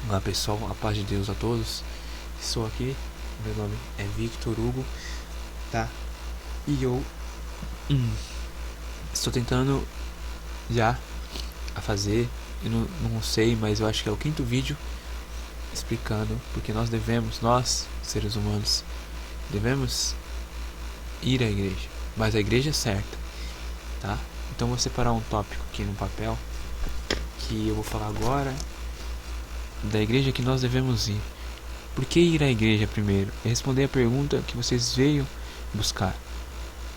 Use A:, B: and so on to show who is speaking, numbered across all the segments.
A: Olá pessoal, a paz de Deus a todos. Estou aqui, meu nome é Victor Hugo, tá? E eu estou tentando já a fazer, eu não sei, mas eu acho que é o 5º vídeo explicando porque nós seres humanos, devemos ir à igreja, mas a igreja é certa, tá? Então vou separar um tópico aqui no papel que eu vou falar agora da igreja que nós devemos ir. Por que ir à igreja primeiro? É responder a pergunta que vocês veio buscar.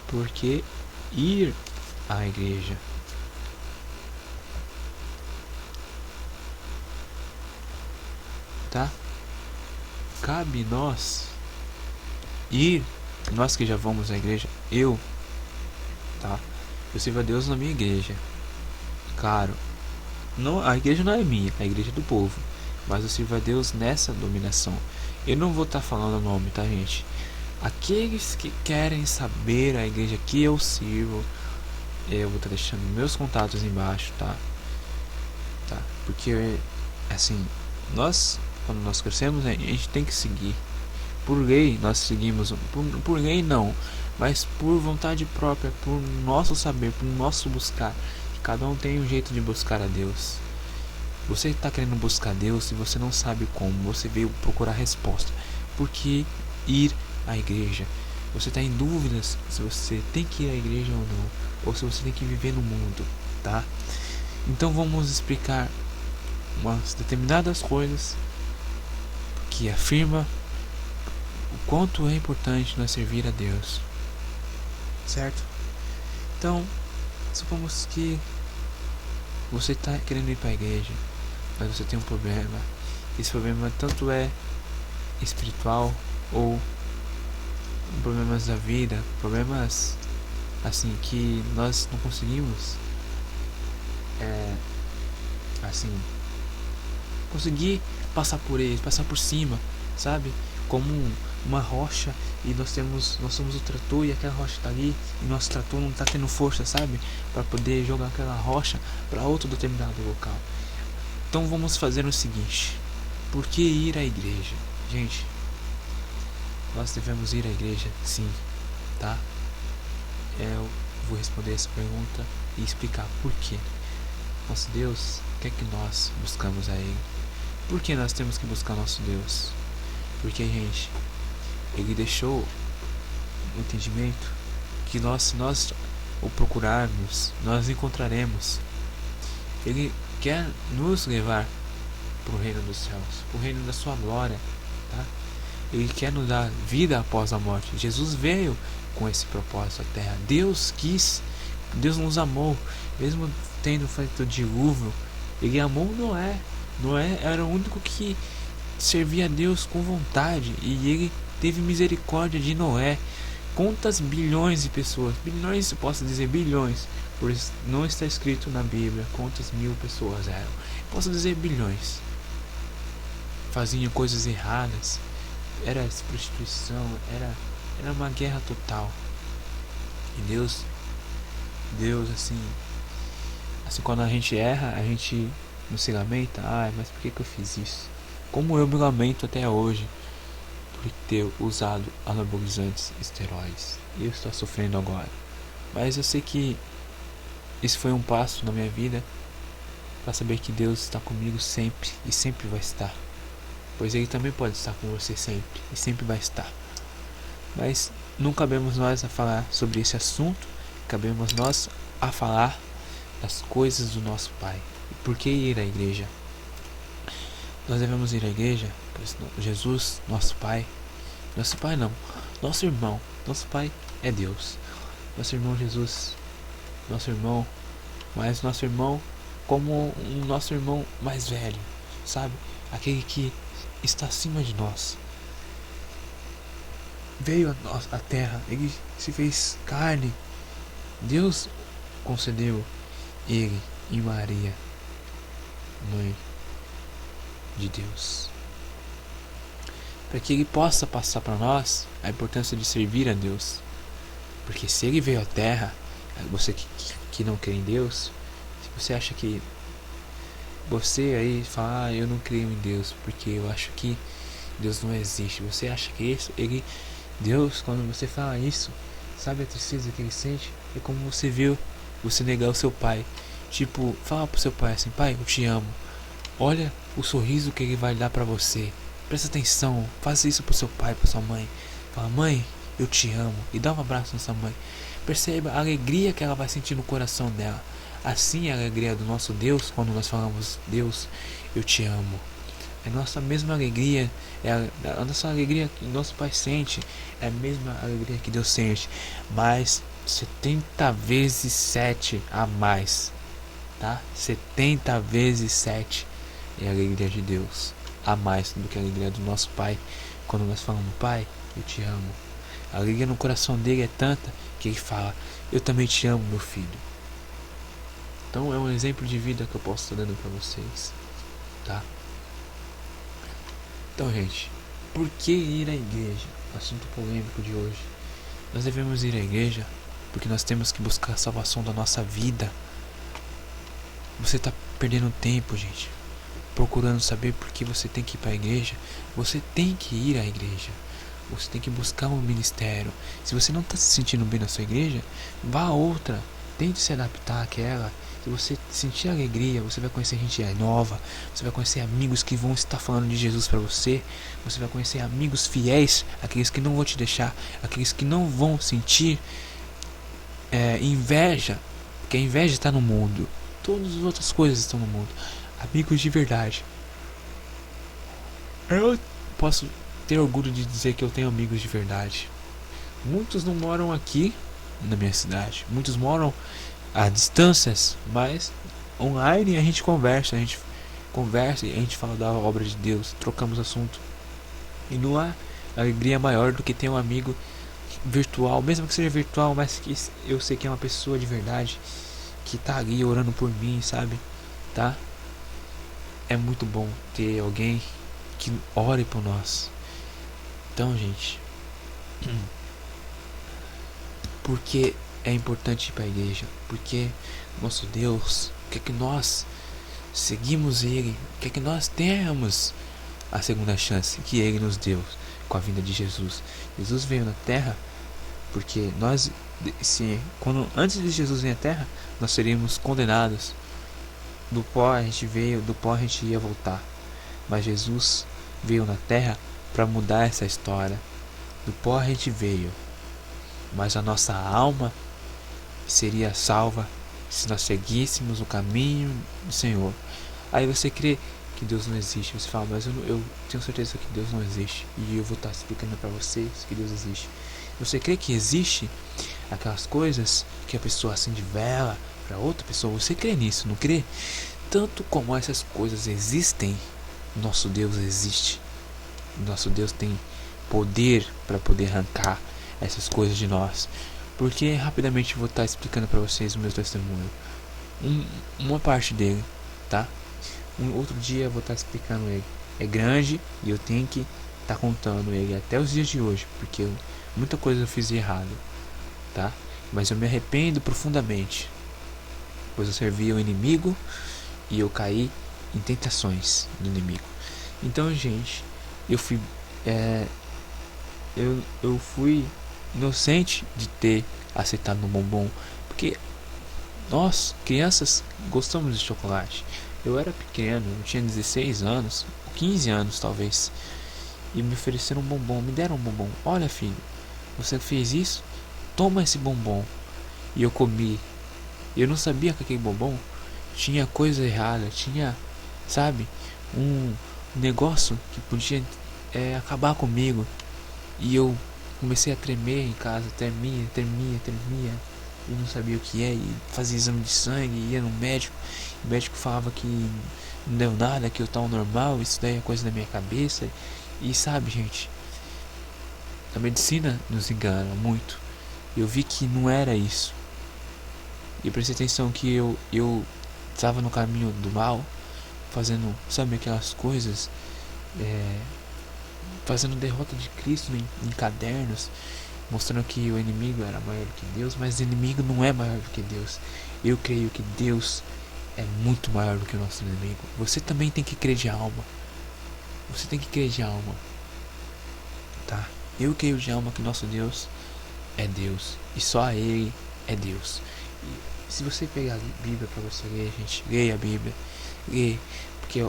A: Por que ir à igreja? Tá? Cabe nós ir, nós que já vamos à igreja, tá? Eu sirvo a Deus na minha igreja. Claro, não, a igreja não é minha, a igreja é do povo. Mas eu sirvo a Deus nessa dominação. Eu não vou estar falando o nome, tá, gente? Aqueles que querem saber a igreja que eu sirvo, eu vou estar deixando meus contatos embaixo, tá? Porque, assim, quando nós crescemos, a gente tem que seguir. Por lei, nós seguimos. Por lei, não. Mas por vontade própria, por nosso saber, por nosso buscar. Cada um tem um jeito de buscar a Deus. Você está querendo buscar Deus e você não sabe como. Você veio procurar resposta. Por que ir à igreja? Você está em dúvidas se você tem que ir à igreja ou não. Ou se você tem que viver no mundo, tá? Então vamos explicar umas determinadas coisas que afirma o quanto é importante nós servir a Deus, certo? Então, supomos que você está querendo ir para a igreja, mas você tem um problema. Esse problema tanto é espiritual ou problemas da vida, problemas assim que nós não conseguimos conseguir passar por eles, passar por cima, sabe? Como uma rocha e nós somos o trator e aquela rocha está ali e nosso trator não está tendo força, sabe? Para poder jogar aquela rocha para outro determinado local. Então vamos fazer o seguinte: por que ir à igreja? Gente, nós devemos ir à igreja, sim, tá? Eu vou responder essa pergunta e explicar por quê. Nosso Deus quer que nós buscamos a Ele. Por que nós temos que buscar nosso Deus? Porque, gente, Ele deixou o entendimento que se nós o procurarmos, nós encontraremos. Ele quer nos levar para o reino dos céus, para o reino da sua glória, tá? Ele quer nos dar vida após a morte. Jesus veio com esse propósito à terra. Deus quis, Deus nos amou, mesmo tendo feito o dilúvio. Ele amou Noé. Noé era o único que servia a Deus com vontade e ele teve misericórdia de Noé. Quantas bilhões de pessoas, bilhões, eu posso dizer bilhões, por isso não está escrito na Bíblia quantas mil pessoas eram, posso dizer bilhões, faziam coisas erradas, era prostituição, era uma guerra total. E Deus assim quando a gente erra, a gente não se lamenta, mas por que eu fiz isso? Como eu me lamento até hoje por ter usado anabolizantes, esteroides. Eu estou sofrendo agora. Mas eu sei que isso foi um passo na minha vida para saber que Deus está comigo sempre e sempre vai estar. Pois Ele também pode estar com você sempre e sempre vai estar. Mas não cabemos nós a falar sobre esse assunto, cabemos nós a falar das coisas do nosso Pai. E por que ir à igreja? Nós devemos ir à igreja, pois Jesus, nosso Pai não, nosso irmão, nosso Pai é Deus, nosso irmão Jesus, nosso irmão, mas nosso irmão como um nosso irmão mais velho, sabe? Aquele que está acima de nós. Veio a terra, ele se fez carne, Deus concedeu ele e Maria, mãe de Deus, para que ele possa passar para nós a importância de servir a Deus. Porque se ele veio à terra, você que não crê em Deus, se você acha que Você aí fala, eu não creio em Deus, porque eu acho que Deus não existe. Você acha que isso, Deus, quando você fala isso, sabe a tristeza que ele sente? É como você viu você negar o seu pai. Tipo, fala pro seu pai assim, pai, eu te amo. Olha o sorriso que ele vai dar pra você. Presta atenção, faça isso pro seu pai, pra sua mãe. Fala, mãe, eu te amo. E dá um abraço na sua mãe. Perceba a alegria que ela vai sentir no coração dela. Assim é a alegria do nosso Deus, quando nós falamos, Deus, eu te amo. É a nossa mesma alegria, a nossa alegria que nosso Pai sente, é a mesma alegria que Deus sente, mas 70 vezes 7 a mais, tá? 70 vezes 7 é a alegria de Deus, a mais do que a alegria do nosso Pai, quando nós falamos, Pai, eu te amo. A alegria no coração dele é tanta que ele fala, eu também te amo, meu filho. Então é um exemplo de vida que eu posso estar dando para vocês, tá? Então, gente, por que ir à igreja? Assunto polêmico de hoje. Nós devemos ir à igreja porque nós temos que buscar a salvação da nossa vida. Você está perdendo tempo, gente, procurando saber por que você tem que ir para a igreja. Você tem que ir à igreja. Você tem que buscar um ministério. Se você não está se sentindo bem na sua igreja, vá a outra. Tente se adaptar àquela. Se você sentir alegria, você vai conhecer gente nova. Você vai conhecer amigos que vão estar falando de Jesus para você. Você vai conhecer amigos fiéis, aqueles que não vão te deixar, aqueles que não vão sentir inveja, porque a inveja está no mundo. Todas as outras coisas estão no mundo. Amigos de verdade. Eu posso ter orgulho de dizer que eu tenho amigos de verdade. Muitos não moram aqui na minha cidade. Muitos moram a distâncias, mas online a gente conversa e a gente fala da obra de Deus, trocamos assunto. E não há alegria maior do que ter um amigo virtual, mesmo que seja virtual, mas que eu sei que é uma pessoa de verdade, que tá ali orando por mim, sabe? Tá? É muito bom ter alguém que ore por nós. Então, gente, porque é importante ir para a igreja, porque nosso Deus quer que nós seguimos Ele, quer que nós tenhamos a segunda chance que Ele nos deu com a vinda de Jesus. Jesus veio na Terra porque nós, antes de Jesus vir à Terra, nós seríamos condenados. Do pó a gente veio, do pó a gente ia voltar. Mas Jesus veio na Terra para mudar essa história. Do pó a gente veio, mas a nossa alma seria salva se nós seguíssemos o caminho do Senhor. Aí você crê que Deus não existe, você fala, mas eu tenho certeza que Deus não existe, e eu vou estar explicando para vocês que Deus existe. Você crê que existe aquelas coisas que a pessoa acende vela para outra pessoa? Você crê nisso, não crê? Tanto como essas coisas existem, nosso Deus existe. Nosso Deus tem poder para poder arrancar essas coisas de nós. Porque rapidamente eu vou estar explicando para vocês o meu testemunho, uma parte dele, tá? Um outro dia eu vou estar explicando ele. É grande e eu tenho que estar contando ele até os dias de hoje, porque muita coisa eu fiz de errado, tá? Mas eu me arrependo profundamente, pois eu servi ao inimigo e eu caí em tentações do inimigo. Então, gente, eu fui eu fui inocente de ter aceitado um bombom, porque nós, crianças, gostamos de chocolate. Eu era pequeno, eu tinha 16 anos, 15 anos talvez, e me ofereceram um bombom, me deram um bombom. Olha, filho, você fez isso? Toma esse bombom. E eu comi. Eu não sabia que aquele bombom tinha coisa errada, tinha, sabe, um negócio que podia acabar comigo. E eu comecei a tremer em casa, tremia, e não sabia o que e fazia exame de sangue, ia no médico, o médico falava que não deu nada, que eu tava normal, isso daí é coisa da minha cabeça. E sabe, gente, a medicina nos engana muito. Eu vi que não era isso, e prestei atenção que eu estava no caminho do mal, fazendo, sabe, aquelas coisas, fazendo derrota de Cristo em cadernos, mostrando que o inimigo era maior do que Deus, mas o inimigo não é maior do que Deus. Eu creio que Deus é muito maior do que o nosso inimigo. Você também tem que crer de alma. Você tem que crer de alma, tá? Eu creio de alma que nosso Deus é Deus e só Ele é Deus. E se você pegar a Bíblia pra você ler, gente, leia a Bíblia, leia, porque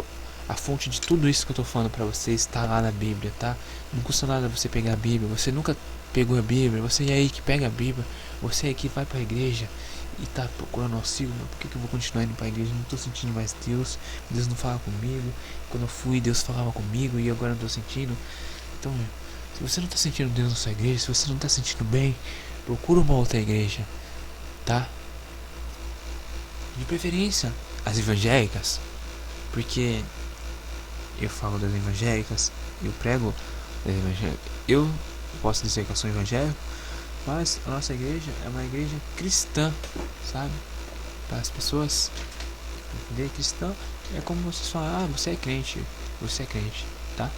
A: a fonte de tudo isso que eu tô falando pra vocês está lá na Bíblia, tá? Não custa nada você pegar a Bíblia. Você nunca pegou a Bíblia, você é aí que pega a Bíblia, você é aí que vai pra igreja e tá procurando auxílio. Por que eu vou continuar indo pra igreja? Não tô sentindo mais Deus, Deus não fala comigo. Quando eu fui, Deus falava comigo e agora não tô sentindo. Então, se você não tá sentindo Deus na sua igreja, se você não tá sentindo bem, procura uma outra igreja, tá? De preferência as evangélicas, porque eu falo das evangélicas, eu prego das evangélicas. Eu posso dizer que eu sou evangélico, mas a nossa igreja é uma igreja cristã, sabe? Para as pessoas entender, cristã é como vocês falam, você é crente, tá?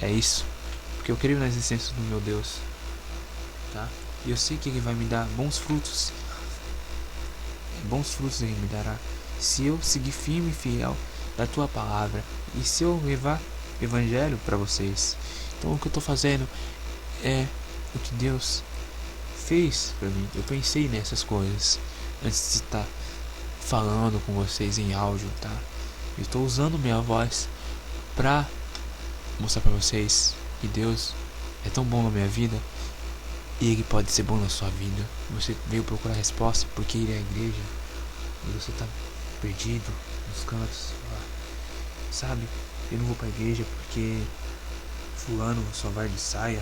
A: É isso, porque eu creio na existência do meu Deus, tá? E eu sei que Ele vai me dar bons frutos Ele me dará se eu seguir firme e fiel da tua palavra e se eu levar o evangelho para vocês. Então o que eu tô fazendo é o que Deus fez para mim. Eu pensei nessas coisas antes de estar falando com vocês em áudio, tá? Eu estou usando minha voz para mostrar para vocês que Deus é tão bom na minha vida e Ele pode ser bom na sua vida. Você veio procurar resposta porque Ele é a igreja e você tá perdido nos cantos, sabe? Eu não vou pra igreja porque fulano só vai de saia,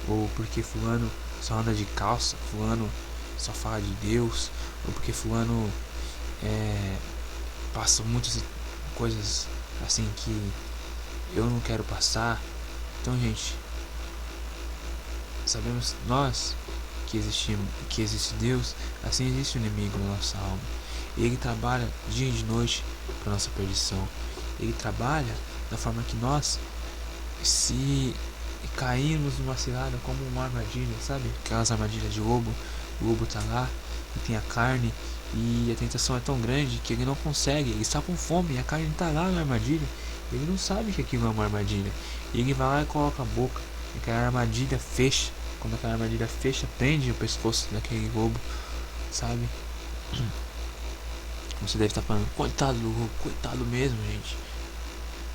A: ou porque fulano só anda de calça, fulano só fala de Deus, ou porque fulano passa muitas coisas assim que eu não quero passar. Então, gente, sabemos nós que existe Deus, assim existe o inimigo na nossa alma. Ele trabalha dia e de noite para nossa perdição. Ele trabalha da forma que nós, se caímos numa cilada como uma armadilha, sabe? Aquelas armadilhas de lobo. O lobo tá lá e tem a carne e a tentação é tão grande que ele não consegue. Ele está com fome e a carne tá lá na armadilha. Ele não sabe que aquilo é uma armadilha. E ele vai lá e coloca a boca. E aquela armadilha fecha. Quando aquela armadilha fecha, prende o pescoço daquele lobo, sabe? Você deve estar falando, coitado do lobo, coitado mesmo, gente.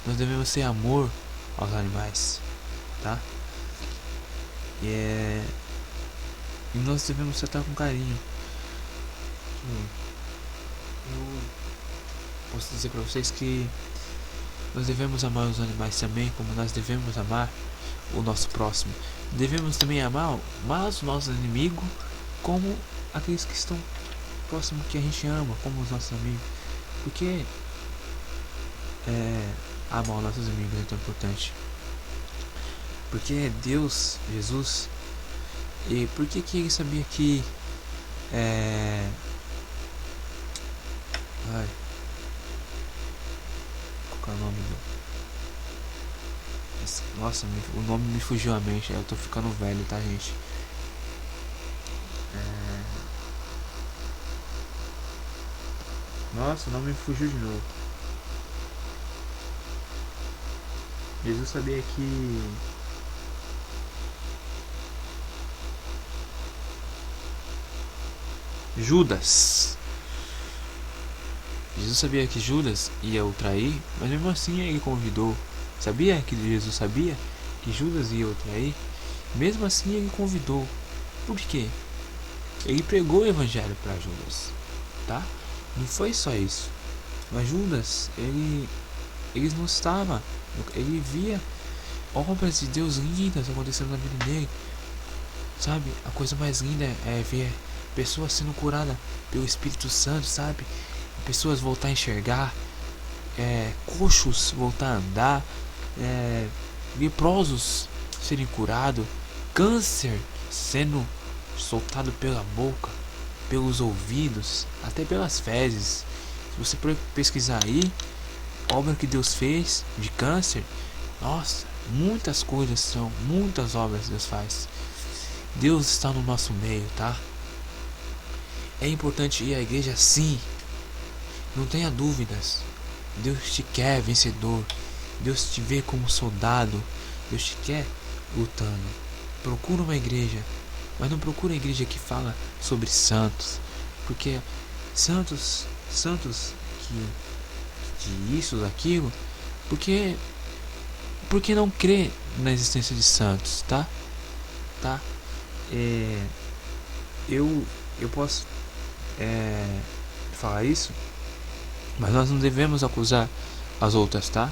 A: Nós devemos ter amor aos animais, tá? E nós devemos tratar com carinho. Eu posso dizer pra vocês que nós devemos amar os animais também, como nós devemos amar o nosso próximo. Devemos também amar o nosso inimigo como aqueles que estão próximo que a gente ama, como os nossos amigos. Porque amar os nossos amigos é tão importante. Porque Deus, Jesus, e por que ele sabia que qual é o nome do... Nossa, o nome me fugiu à mente. Eu tô ficando velho, tá, gente? Nossa, o nome me fugiu de novo. Jesus sabia que Jesus sabia que Judas ia o trair, mas mesmo assim ele convidou. Sabia que Jesus sabia que Judas ia o trair? Mesmo assim ele convidou. Por quê? Ele pregou o evangelho para Judas, tá? Não foi só isso. Mas Judas, ele não estava. Ele via obras de Deus lindas acontecendo na vida dele. Sabe? A coisa mais linda é ver pessoas sendo curadas pelo Espírito Santo, sabe? Pessoas voltar a enxergar, coxos voltar a andar, leprosos serem curados, câncer sendo soltado pela boca, pelos ouvidos, até pelas fezes. Se você pesquisar aí, obra que Deus fez de câncer, nossa, muitas obras Deus faz. Deus está no nosso meio, tá? É importante ir à igreja, sim. Não tenha dúvidas. Deus te quer vencedor. Deus te vê como soldado. Deus te quer lutando. Procura uma igreja, mas não procura a igreja que fala sobre santos, porque santos que de isso, daquilo, porque não crê na existência de santos, tá? Eu posso falar isso, mas nós não devemos acusar as outras, tá?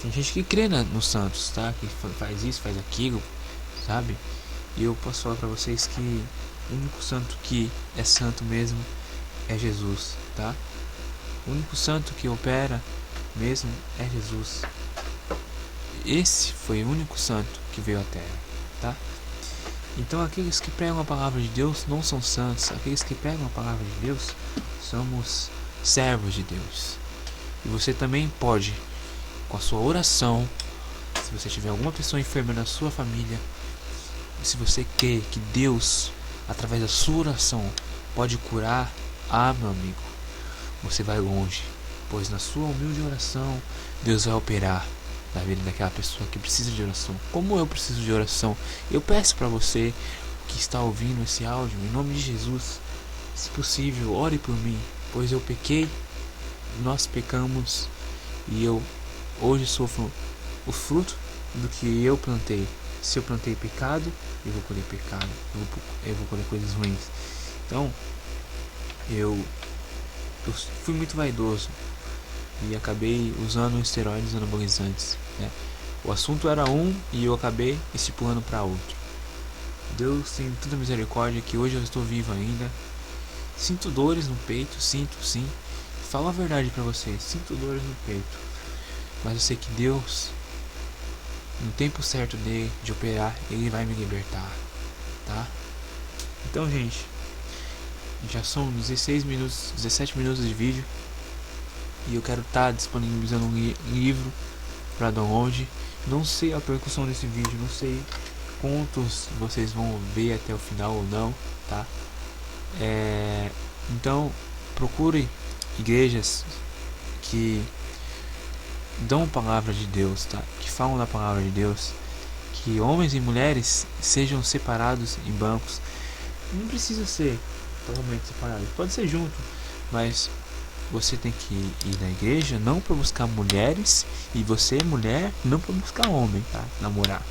A: Tem gente que crê nos santos, tá? Que faz isso, faz aquilo, sabe? E eu posso falar pra vocês que o único santo que é santo mesmo é Jesus, tá? O único santo que opera mesmo é Jesus. Esse foi o único santo que veio à Terra, tá? Então aqueles que pregam a palavra de Deus não são santos. Aqueles que pregam a palavra de Deus somos servos de Deus. E você também pode, com a sua oração, se você tiver alguma pessoa enferma na sua família, se você crê que Deus, através da sua oração, pode curar, meu amigo, você vai longe, pois na sua humilde oração Deus vai operar na vida daquela pessoa que precisa de oração. Como eu preciso de oração, eu peço para você que está ouvindo esse áudio, em nome de Jesus, se possível, ore por mim, pois eu pequei, nós pecamos, e eu hoje sofro o fruto do que eu plantei. Se eu plantei pecado, eu vou colher pecado, eu vou colher coisas ruins. Então eu fui muito vaidoso e acabei usando esteroides anabolizantes, né? O assunto era um e eu acabei estipulando para outro. Deus tem tanta misericórdia que hoje eu estou vivo ainda. Sinto dores no peito, sinto sim. Falo a verdade para vocês, sinto dores no peito. Mas eu sei que Deus, no tempo certo dele de operar, ele vai me libertar, tá? Então, gente, já são 17 minutos de vídeo. E eu quero estar disponibilizando um livro para download. Não sei a repercussão desse vídeo, não sei quantos vocês vão ver até o final ou não, tá? Então procure igrejas que dão a palavra de Deus, tá? Que falam da palavra de Deus, que homens e mulheres sejam separados em bancos. Não precisa ser totalmente separado, pode ser junto, mas você tem que ir na igreja não para buscar mulheres, e você, mulher, não para buscar homem, tá? Namorar.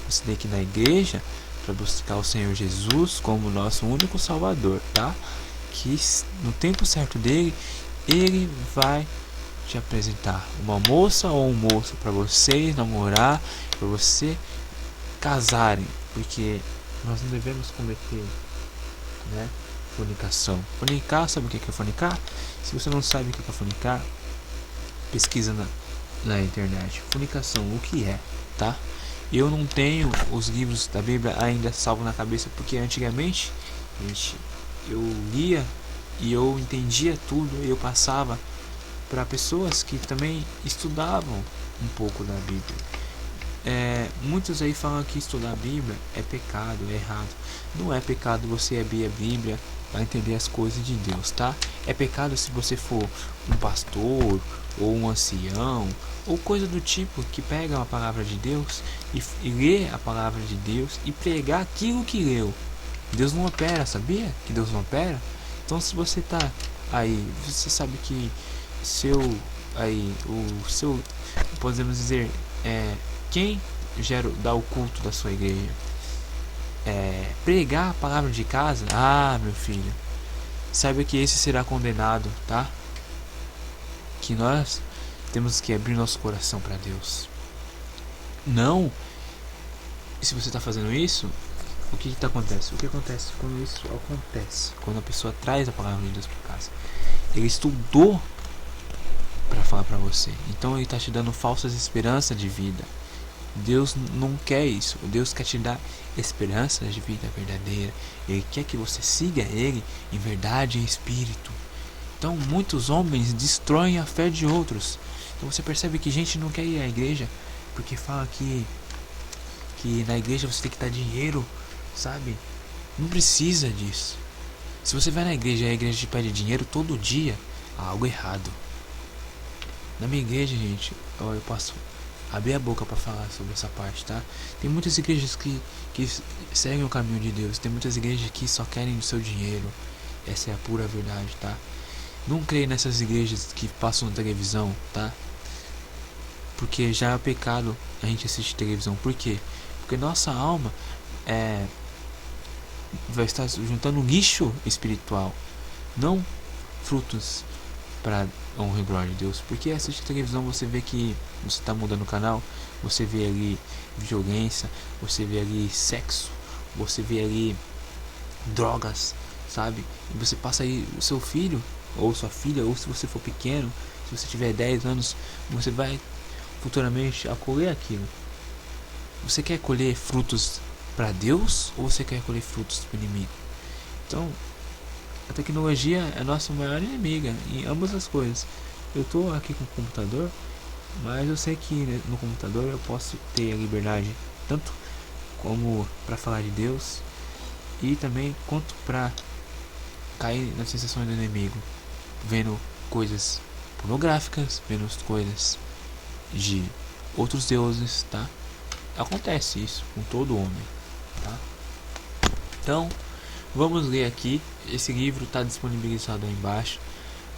A: Você tem que ir na igreja para buscar o Senhor Jesus como nosso único Salvador, tá? Que no tempo certo dele, ele vai te apresentar uma moça ou um moço para você namorar, para você casarem, porque nós não devemos cometer, né, fornicação. Fornicar, sabe o que é fornicar? Se você não sabe o que é fornicar, pesquisa na internet. Fornicação, o que é, tá? Eu não tenho os livros da Bíblia ainda salvo na cabeça, porque antigamente, gente, eu lia e eu entendia tudo, e eu passava para pessoas que também estudavam um pouco da Bíblia. Muitos aí falam que estudar a Bíblia é pecado, é errado. Não é pecado você abrir a Bíblia para entender as coisas de Deus, tá? É pecado se você for um pastor ou um ancião ou coisa do tipo, que pega a palavra de Deus e lê a palavra de Deus e pregar aquilo que leu. Deus não opera, sabia? Que Deus não opera. Então, se você tá aí, você sabe que podemos dizer, quem dá o culto da sua igreja, pregar a palavra de casa, meu filho, saiba que esse será condenado, tá? Que nós temos que abrir nosso coração para Deus. Não, se você está fazendo isso, o que acontece? O que acontece quando isso acontece? Quando a pessoa traz a palavra de Deus para casa, ele estudou para falar para você, então ele está te dando falsas esperanças de vida. Deus não quer isso. Deus quer te dar esperanças de vida verdadeira. Ele quer que você siga Ele em verdade e em espírito. Então muitos homens destroem a fé de outros. Então você percebe que gente não quer ir à igreja porque fala que na igreja você tem que dar dinheiro, sabe? Não precisa disso. Se você vai na igreja e a igreja te pede dinheiro todo dia, há algo errado. Na minha igreja, gente, eu posso abrir a boca para falar sobre essa parte, tá? Tem muitas igrejas que seguem o caminho de Deus. Tem muitas igrejas que só querem o seu dinheiro. Essa é a pura verdade, tá? Não creia nessas igrejas que passam na televisão, tá? Porque já é pecado a gente assistir televisão. Por quê? Porque nossa alma vai estar juntando lixo espiritual, não frutos para honra e glória de Deus. Porque assistir televisão, você vê que você está mudando o canal, você vê ali violência, você vê ali sexo, você vê ali drogas, sabe? E você passa aí o seu filho ou sua filha, ou se você for pequeno, se você tiver 10 anos, você vai futuramente a colher aquilo. Você quer colher frutos para Deus ou você quer colher frutos para o inimigo? Então, a tecnologia é a nossa maior inimiga em ambas as coisas. Eu estou aqui com o computador, mas eu sei que no computador eu posso ter a liberdade tanto como para falar de Deus e também quanto para cair nas sensações do inimigo, vendo coisas pornográficas, vendo coisas de outros deuses, tá? Acontece isso com todo homem, tá? Então, vamos ler aqui. Esse livro está disponibilizado aí embaixo.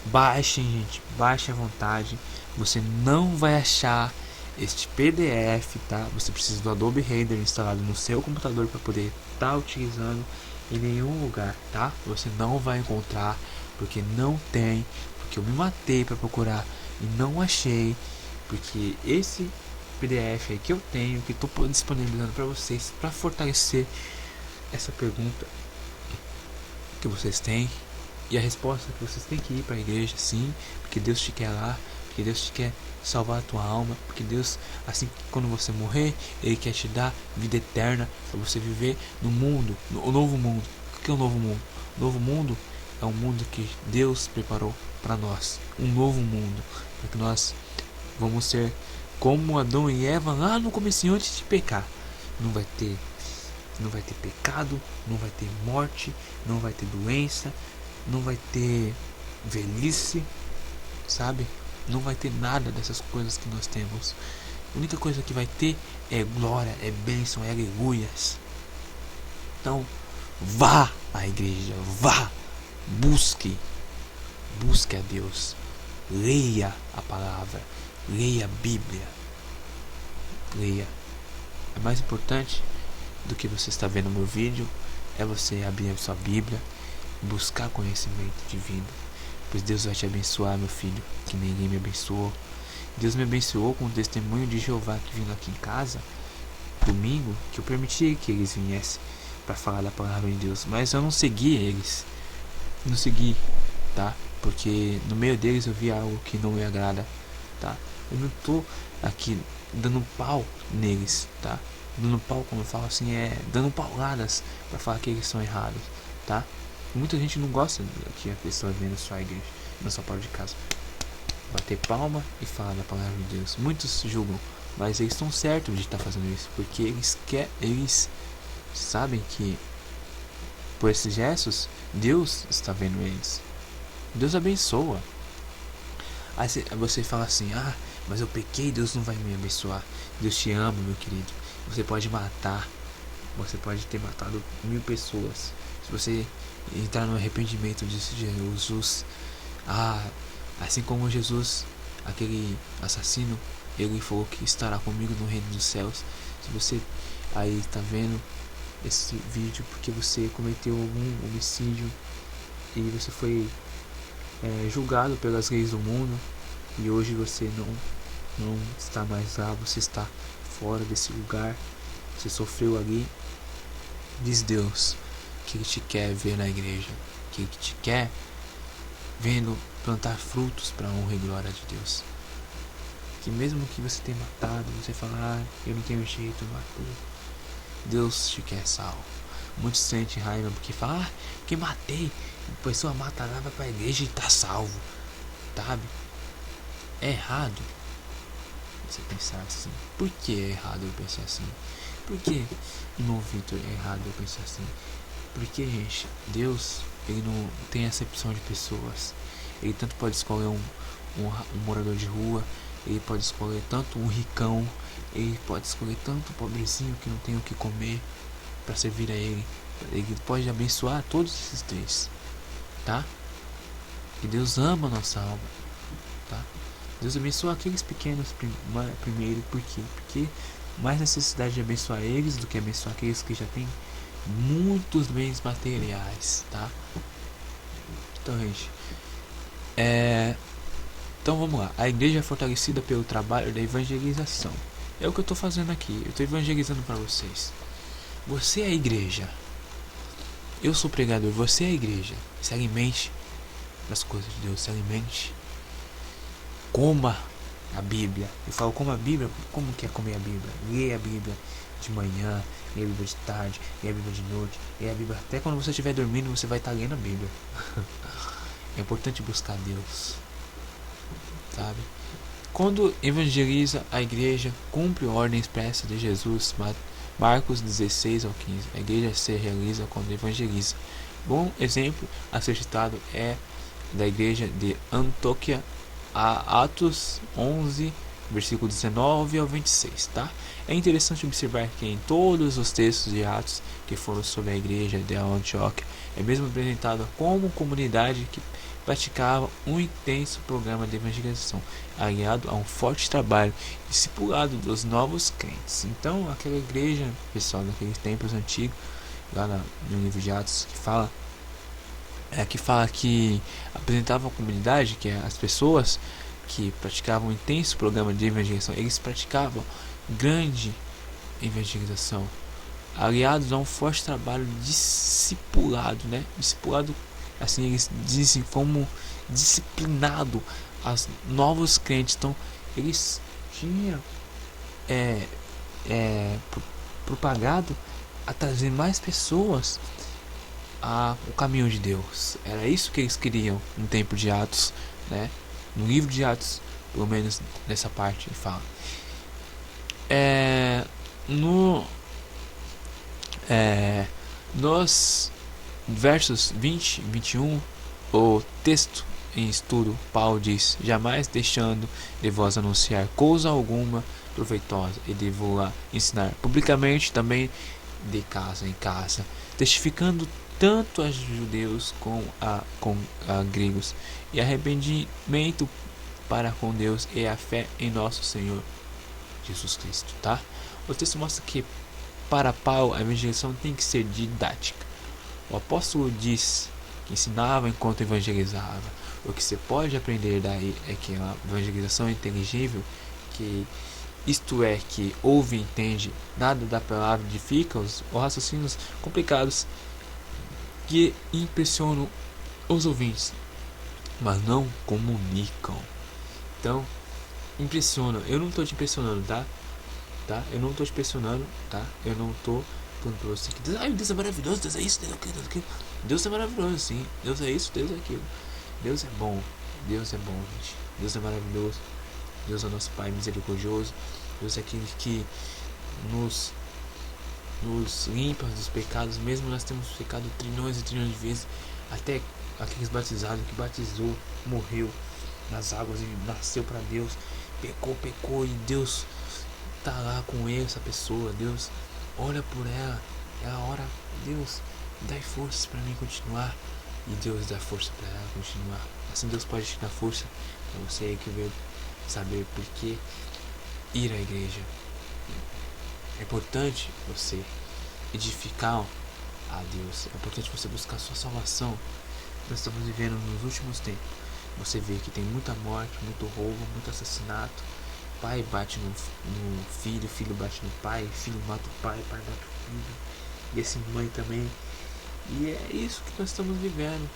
A: Baixem, gente, baixe à vontade. Você não vai achar este PDF, tá? Você precisa do Adobe Reader instalado no seu computador para poder estar utilizando em nenhum lugar, tá? Você não vai encontrar, porque não tem, porque eu me matei para procurar e não achei, porque esse PDF aí que eu tenho, que estou disponibilizando para vocês, para fortalecer essa pergunta que vocês têm e a resposta que vocês têm que ir para a igreja, sim, porque Deus te quer lá, porque Deus te quer salvar a tua alma, porque Deus, assim que quando você morrer, Ele quer te dar vida eterna para você viver no mundo, no novo mundo. O que é o novo mundo? O novo mundo é um mundo que Deus preparou para nós, um novo mundo, para que nós vamos ser como Adão e Eva lá no comecinho antes de pecar. Não vai ter pecado, não vai ter morte, não vai ter doença, não vai ter velhice, sabe? Não vai ter nada dessas coisas que nós temos. A única coisa que vai ter é glória, é bênção, é aleluias. Então, vá à igreja, vá, busque a Deus, leia a palavra, leia a Bíblia, leia. É mais importante do que você está vendo no meu vídeo é você abrir a sua Bíblia, buscar conhecimento divino, pois Deus vai te abençoar, meu filho, que ninguém me abençoou. Deus me abençoou com o testemunho de Jeová que vindo aqui em casa domingo, que eu permiti que eles viessem para falar da palavra de Deus, mas eu não segui eles, não segui, tá? Porque no meio deles eu vi algo que não me agrada, tá? Eu não tô aqui dando pau neles, tá? Dando pau, como eu falo assim, é dando pauladas para falar que eles são errados, tá? Muita gente não gosta que a pessoa venha na sua igreja, na sua porta de casa, bater palma e falar da palavra de Deus. Muitos julgam, mas eles estão certos de estar fazendo isso, porque eles sabem que por esses gestos Deus está vendo eles. Deus abençoa. Aí você fala assim: ah, mas eu pequei, Deus não vai me abençoar. Deus te ama, meu querido. Você pode matar, você pode ter matado 1000 pessoas. Se você entrar no arrependimento de Jesus, assim como Jesus, aquele assassino, ele falou que estará comigo no reino dos céus. Se você aí está vendo esse vídeo porque você cometeu algum homicídio e você foi julgado pelas leis do mundo e hoje você não está mais lá, você está fora desse lugar, você sofreu ali, diz Deus que Ele te quer ver na igreja, que Ele te quer vendo plantar frutos para a honra e glória de Deus. Que mesmo que você tenha matado, você falar, eu não tenho jeito, matei, Deus te quer salvo. Muitos sentem raiva porque falam, que matei, a pessoa mata lá, vai para a igreja e está salvo, sabe? É errado você pensar assim. Por que é errado eu pensar assim? Por que, irmão Vitor, é errado eu pensar assim? Porque, gente, Deus, Ele não tem acepção de pessoas. Ele tanto pode escolher um morador de rua, ele pode escolher tanto um ricão, ele pode escolher tanto um pobrezinho que não tem o que comer para servir a ele. Ele pode abençoar todos esses três, tá? E Deus ama a nossa alma, tá? Deus abençoa aqueles pequenos primeiro, por quê? Porque mais necessidade de abençoar eles do que abençoar aqueles que já têm muitos bens materiais, tá? Então, gente, então vamos lá. A igreja é fortalecida pelo trabalho da evangelização. É o que eu estou fazendo aqui. Eu estou evangelizando para vocês. Você é a igreja. Eu sou pregador. Você é a igreja. Se alimente das coisas de Deus. Se alimente. Coma a Bíblia. Eu falo coma a Bíblia. Como que é comer a Bíblia? Leia a Bíblia de manhã, leia a Bíblia de tarde, leia a Bíblia de noite, leia a Bíblia. Até quando você estiver dormindo, você vai estar lendo a Bíblia. É importante buscar Deus, sabe? Quando evangeliza, a igreja cumpre a ordem expressa de Jesus, Marcos 16 ao 15. A igreja se realiza quando evangeliza. Bom exemplo a ser citado é da igreja de Antioquia, a Atos 11, versículo 19 ao 26, tá? É interessante observar que em todos os textos de Atos que foram sobre a igreja de Antioquia, é mesmo apresentada como comunidade que praticava um intenso programa de evangelização, aliado a um forte trabalho discipulado dos novos crentes. Então, aquela igreja, pessoal, daqueles tempos antigos, lá no livro de Atos, que fala que apresentava a comunidade, que é as pessoas que praticavam um intenso programa de evangelização, eles praticavam grande evangelização, aliados a um forte trabalho discipulado, né? Discipulado, assim eles dizem como disciplinado aos novos crentes. Então eles tinham propagado a trazer mais pessoas o caminho de Deus. Era isso que eles queriam no tempo de Atos, né? No livro de Atos, pelo menos nessa parte ele fala. Nos versos 20 e 21, o texto em estudo, Paulo diz: jamais deixando de vós anunciar coisa alguma proveitosa e de vos ensinar publicamente, também de casa em casa, testificando tanto a judeus como a gregos, e arrependimento para com Deus e a fé em nosso Senhor Jesus Cristo, tá? O texto mostra que para Paulo a evangelização tem que ser didática. O apóstolo diz que ensinava enquanto evangelizava. O que você pode aprender daí é que a evangelização é inteligível, que isto é, que ouve e entende, nada da palavra edifica os raciocínios complicados que impressionam os ouvintes, mas não comunicam. Então, impressiona. Eu não estou te impressionando, tá? Eu não estou te impressionando, tá? Eu não estou falando pra você que Deus é maravilhoso, Deus é isso, Deus é aquilo, Deus é aquilo. Deus é maravilhoso, sim. Deus é isso, Deus é aquilo. Deus é bom, gente. Deus é maravilhoso. Deus é nosso Pai misericordioso. Deus é aquele que nos limpa dos pecados, mesmo nós temos pecado trilhões e trilhões de vezes. Até aqueles batizados que batizou, morreu nas águas e nasceu para Deus, pecou e Deus tá lá com ele, essa pessoa. Deus olha por ela, ela ora: Deus, dai forças para mim continuar, e Deus dá força para ela continuar. Assim Deus pode te dar força para você que veio saber por que ir à igreja. É importante você edificar a Deus, é importante você buscar a sua salvação. Nós estamos vivendo nos últimos tempos. Você vê que tem muita morte, muito roubo, muito assassinato. Pai bate no filho, filho bate no pai, filho mata o pai mata o filho, e assim mãe também. E é isso que nós estamos vivendo.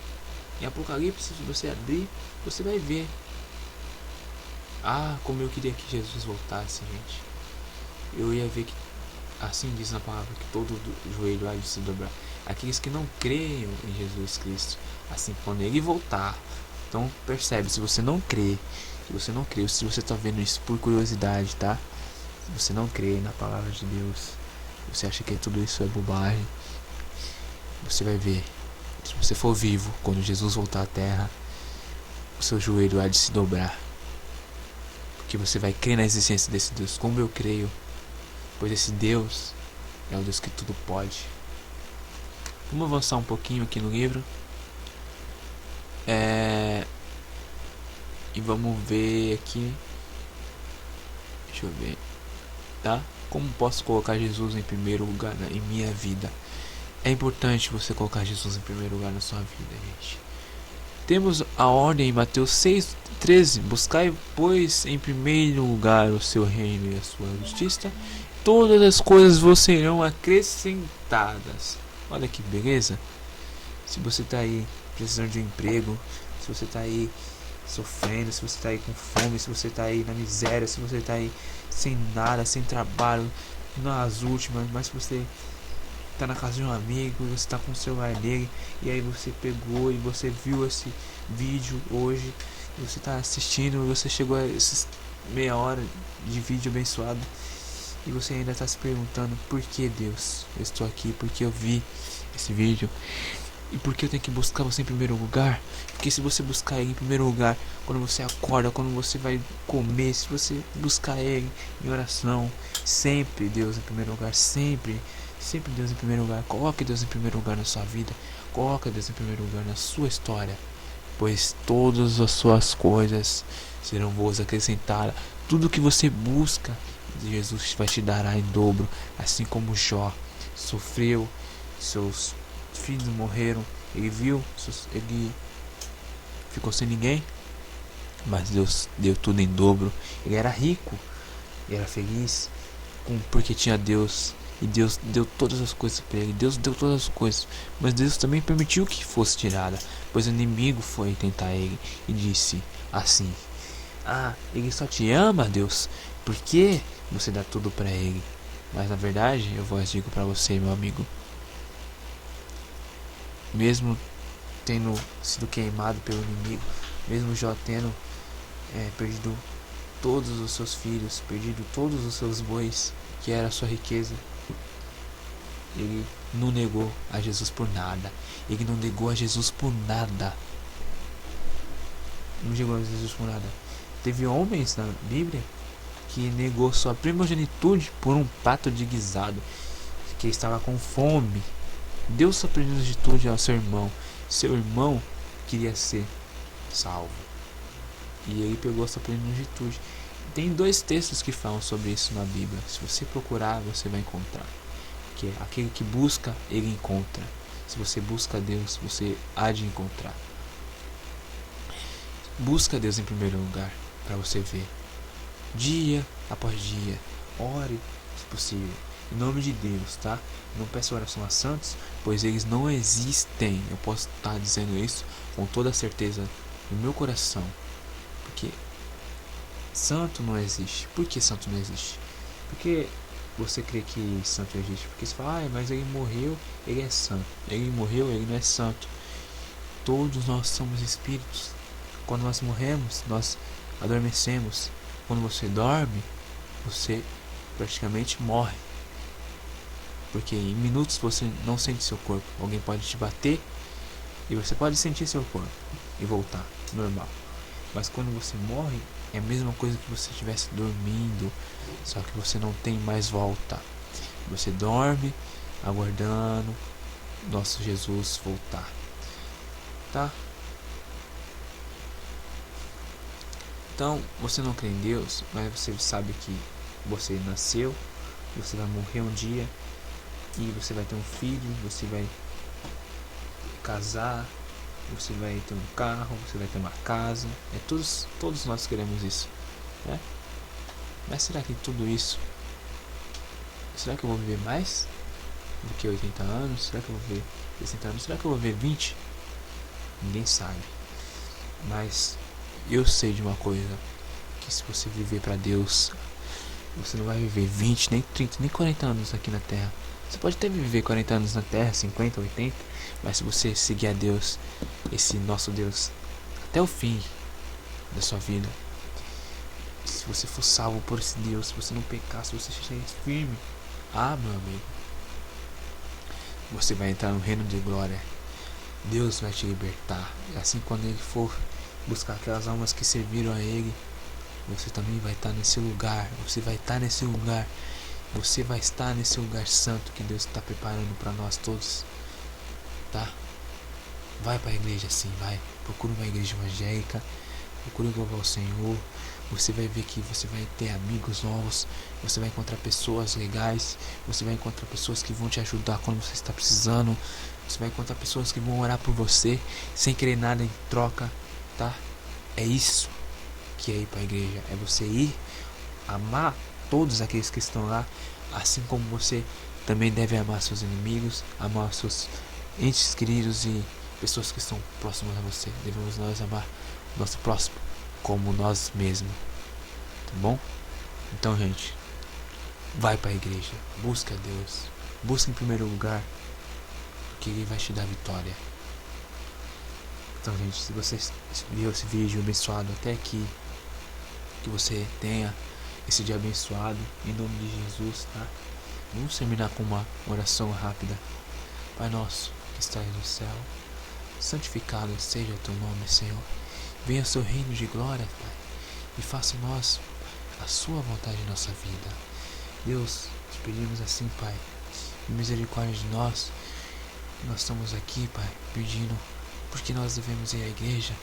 A: Em Apocalipse, se você abrir, você vai ver. Como eu queria que Jesus voltasse, gente. Eu ia ver que, assim diz na palavra, que todo joelho há de se dobrar. Aqueles que não creiam em Jesus Cristo, assim, quando ele voltar. Então percebe, se você não crê, se você está vendo isso por curiosidade, tá? Se você não crê na palavra de Deus, você acha que tudo isso é bobagem, você vai ver, se você for vivo, quando Jesus voltar à terra, o seu joelho há de se dobrar, porque você vai crer na existência desse Deus, como eu creio, pois esse Deus é o Deus que tudo pode. Vamos avançar um pouquinho aqui no livro. E vamos ver aqui. Deixa eu ver. Tá? Como posso colocar Jesus em primeiro lugar em minha vida? É importante você colocar Jesus em primeiro lugar na sua vida, gente. Temos a ordem em Mateus 6,13. Buscai, pois, em primeiro lugar o seu reino e a sua justiça. Todas as coisas vos serão acrescentadas. Olha que beleza. Se você tá aí precisando de um emprego, se você tá aí sofrendo, se você tá aí com fome, se você tá aí na miséria, se você tá aí sem nada, sem trabalho, nas últimas, mas se você tá na casa de um amigo e você tá com o celular dele, e aí você pegou e você viu esse vídeo hoje, e você tá assistindo, e você chegou a esses meia hora de vídeo abençoado, e você ainda tá se perguntando: por que, Deus, eu estou aqui, porque eu vi esse vídeo, e por que eu tenho que buscar você em primeiro lugar? Porque se você buscar ele em primeiro lugar, quando você acorda, quando você vai comer, se você buscar ele em oração, sempre Deus em primeiro lugar, sempre Deus em primeiro lugar. Coloque Deus em primeiro lugar na sua vida, coloque Deus em primeiro lugar na sua história, pois todas as suas coisas serão vos acrescentadas. Tudo que você busca, Jesus vai te dar em dobro. Assim como Jó sofreu, seus filhos morreram, ele viu, ele ficou sem ninguém, mas Deus deu tudo em dobro. Ele era rico, ele era feliz, porque tinha Deus, e Deus deu todas as coisas para ele. Deus deu todas as coisas, mas Deus também permitiu que fosse tirada, pois o inimigo foi tentar ele e disse assim: ele só te ama, Deus, porque você dá tudo para ele. Mas na verdade, eu vou digo para você, meu amigo, mesmo tendo sido queimado pelo inimigo, mesmo Jó tendo perdido todos os seus filhos, perdido todos os seus bois, que era a sua riqueza, ele não negou a Jesus por nada. Ele não negou a Jesus por nada. Não negou a Jesus por nada. Teve homens na Bíblia que negou sua primogenitude por um prato de guisado, que estava com fome. Deu sua primogenitura ao seu irmão. Seu irmão queria ser salvo, e ele pegou a sua primogenitura. Tem 2 textos que falam sobre isso na Bíblia. Se você procurar, você vai encontrar. Que é: aquele que busca, ele encontra. Se você busca Deus, você há de encontrar. Busca Deus em primeiro lugar, para você ver. Dia após dia, ore, se possível, em nome de Deus, tá? Não peço oração a santos, pois eles não existem. Eu posso estar dizendo isso com toda certeza no meu coração, porque santo não existe. Por que santo não existe? Porque você crê que santo existe? Porque você fala: mas ele morreu, ele é santo. Ele morreu, ele não é santo. Todos nós somos espíritos. Quando nós morremos, nós adormecemos. Quando você dorme, você praticamente morre, porque em minutos você não sente seu corpo. Alguém pode te bater e você pode sentir seu corpo e voltar normal. Mas quando você morre, é a mesma coisa que você estivesse dormindo, só que você não tem mais volta. Você dorme aguardando nosso Jesus voltar, tá? Então, você não crê em Deus, mas você sabe que você nasceu, você vai morrer um dia, e você vai ter um filho, você vai casar, você vai ter um carro, você vai ter uma casa. Todos nós queremos isso, né? Mas será que tudo isso, será que eu vou viver mais do que 80 anos? Será que eu vou viver 60 anos? Será que eu vou viver 20? Ninguém sabe. Mas eu sei de uma coisa, que se você viver para Deus, você não vai viver 20, nem 30, nem 40 anos aqui na Terra. Você pode até viver 40 anos na Terra, 50, 80, mas se você seguir a Deus, esse nosso Deus, até o fim da sua vida, se você for salvo por esse Deus, se você não pecar, se você estiver firme, meu amigo, você vai entrar no reino de glória. Deus vai te libertar. Assim, quando ele for buscar aquelas almas que serviram a Ele, você também vai estar nesse lugar. Você vai estar nesse lugar. Você vai estar nesse lugar santo que Deus está preparando para nós todos, tá? Vai para a igreja, sim, vai. Procura uma igreja evangélica. Procure louvar o Senhor. Você vai ver que você vai ter amigos novos. Você vai encontrar pessoas legais. Você vai encontrar pessoas que vão te ajudar quando você está precisando. Você vai encontrar pessoas que vão orar por você sem querer nada em troca, tá? É isso que é ir para a igreja. É você ir amar todos aqueles que estão lá, assim como você também deve amar seus inimigos, amar seus entes queridos e pessoas que estão próximas a você. Devemos nós amar o nosso próximo como nós mesmos, tá bom? Então, gente, vai para a igreja, busca a Deus, busca em primeiro lugar, porque Ele vai te dar vitória. Então, gente, se você viu esse vídeo abençoado até aqui, que você tenha esse dia abençoado em nome de Jesus, tá? Vamos terminar com uma oração rápida. Pai nosso que estás no céu, santificado seja o teu nome, Senhor. Venha o seu reino de glória, Pai, e faça nós a sua vontade em nossa vida. Deus, te pedimos assim, Pai, misericórdia de nós. Nós estamos aqui, Pai, pedindo porque nós devemos ir à igreja.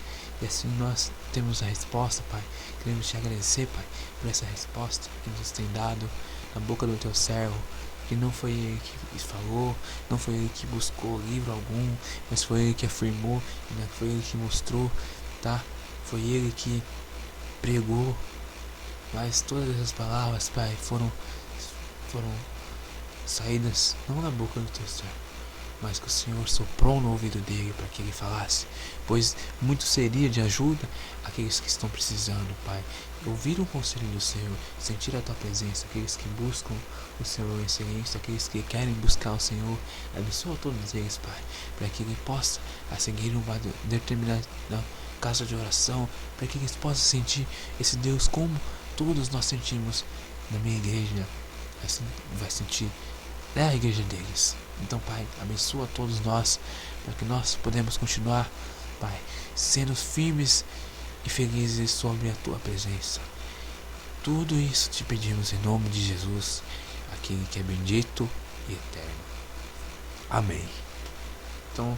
A: E assim nós temos a resposta, Pai. Queremos te agradecer, Pai, por essa resposta que nos tem dado na boca do teu servo. Que não foi ele que falou, não foi ele que buscou livro algum, mas foi ele que afirmou, foi ele que mostrou, tá? Foi ele que pregou. Mas todas essas palavras, Pai, foram saídas não na boca do teu servo, mas que o Senhor soprou no ouvido dele para que ele falasse, pois muito seria de ajuda aqueles que estão precisando, Pai. Ouvir o conselho do Senhor, sentir a tua presença, aqueles que buscam o Senhor em silêncio, aqueles que querem buscar o Senhor, abençoa todos eles, Pai, para que ele possa a seguir uma determinada casa de oração, para que eles possam sentir esse Deus como todos nós sentimos na minha igreja, assim vai sentir a igreja deles. Então, Pai, abençoa todos nós, para que nós podemos continuar, Pai, sendo firmes e felizes sobre a Tua presença. Tudo isso te pedimos em nome de Jesus, aquele que é bendito e eterno. Amém. Então,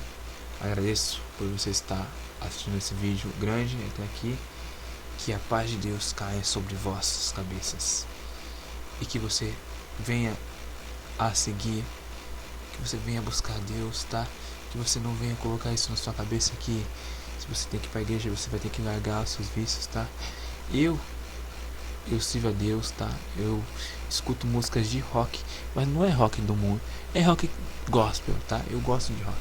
A: agradeço por você estar assistindo esse vídeo grande até aqui. Que a paz de Deus caia sobre vossas cabeças e que você venha a seguir, que você venha buscar Deus, tá? Que você não venha colocar isso na sua cabeça que se você tem que ir para a igreja você vai ter que largar os seus vícios, tá? Eu sirvo a Deus, tá? Eu escuto músicas de rock, mas não é rock do mundo, é rock gospel, tá? Eu gosto de rock,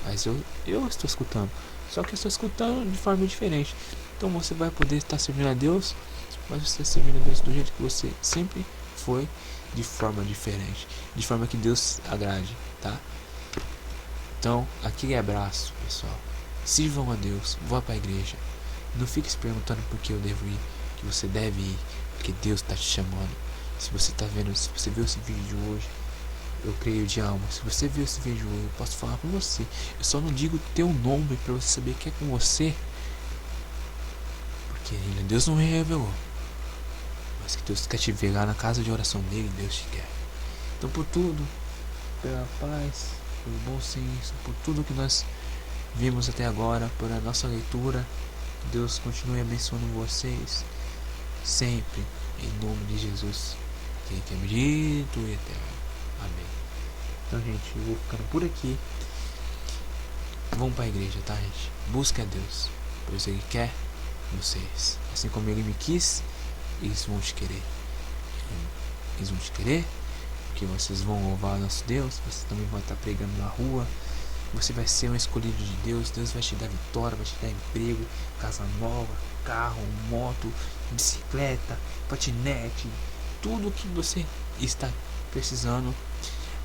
A: mas eu estou escutando, só que eu estou escutando de forma diferente. Então você vai poder estar servindo a Deus, mas você está servindo a Deus do jeito que você sempre foi, de forma diferente, de forma que Deus agrade, tá? Então, aquele abraço, pessoal. Sirvam a Deus, vá para a igreja. Não fique se perguntando por que eu devo ir, que você deve ir, porque Deus está te chamando. Se você está vendo, se você viu esse vídeo hoje, eu creio de alma. Se você viu esse vídeo hoje, eu posso falar com você. Eu só não digo teu nome para você saber que é com você, porque ainda Deus não me revelou. Mas que Deus quer te ver lá na casa de oração dele, Deus te quer. Então, por tudo, pela paz, pelo bom senso, por tudo que nós vimos até agora, por a nossa leitura, Deus continue abençoando vocês sempre, em nome de Jesus, que é bendito e eterno. Amém. Então, gente, eu vou ficando por aqui. Vamos para a igreja, tá, gente? Busque a Deus, pois Ele quer vocês. Assim como Ele me quis, eles vão te querer. Eles vão te querer, porque vocês vão louvar nosso Deus. Você também vai estar pregando na rua. Você vai ser um escolhido de Deus. Deus vai te dar vitória, vai te dar emprego, casa nova, carro, moto, bicicleta, patinete, tudo que você está precisando,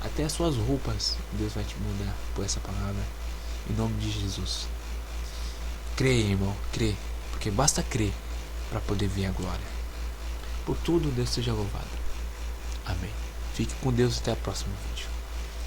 A: até as suas roupas, Deus vai te mudar por essa palavra, em nome de Jesus. Creia, irmão, crê, porque basta crer para poder ver a glória. Por tudo, Deus seja louvado. Amém. Fique com Deus, até o próximo vídeo.